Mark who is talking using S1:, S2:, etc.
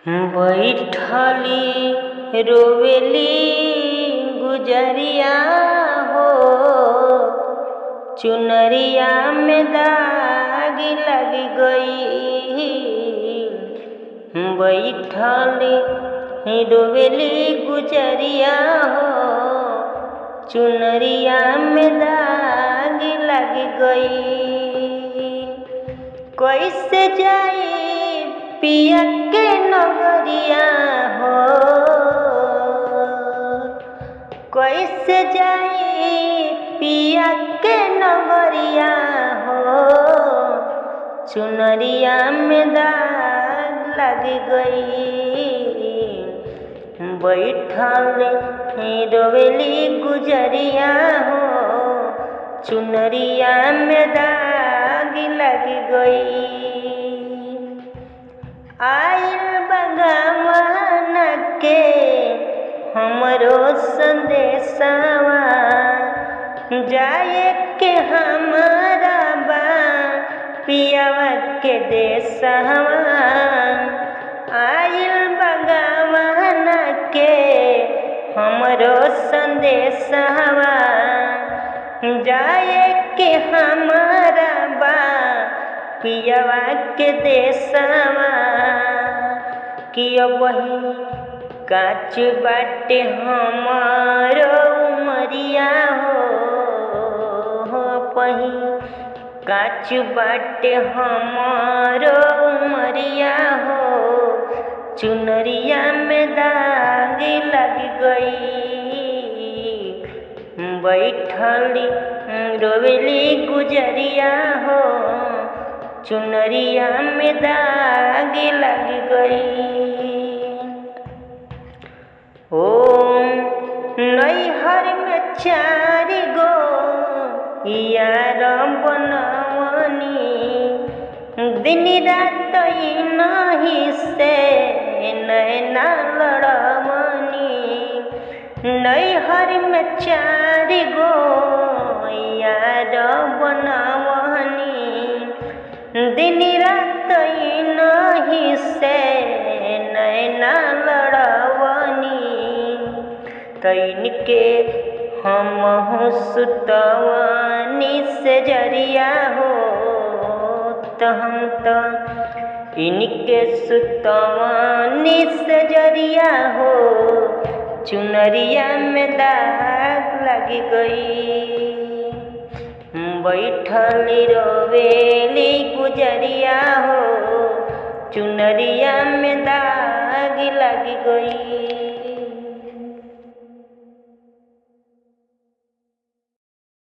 S1: बैठली रोवेली गुजरिया हो, चुनरिया में दाग लग गई। बैठली रोवेली गुजरिया हो, चुनरिया में दाग लग गई। कैसे जाई पिया के नगरिया हो, कैसे जाई पिया के नगरिया हो, चुनरिया में दाग लग गई। बैठल रोवेली गुजरिया हो, चुनरिया में दाग लग गई। आइल बगवान के हमरो संदेशवा, जाए के हमारा बा पियावा के देशवा। आइल बगवान के हमरो संदेशवा, जाए के हमारा बा पियावा के देशवा। किया वही काच बाटे हमारो उमरिया हो, वही काच बाटे हमारो उमरिया हो, चुनरिया में दाग लग गई। बैठली रोवेली गुजरिया हो, चुनरिया में दाग लग गई। ओ नैहर में 4 गो यार बनवनी, दिन रात नहीं से नैना लड़वनी। नैहर में 4 गो यार बनवनी, दिन रात नहीं से नैना लड़वनी। तैन के हम सुतवनी से जरिया हो, हम तो इनके सुतवनी से जरिया हो, चुनरिया में दाग लग गई। बैठली रोवेली गुजरिया हो, चुनरिया में दाग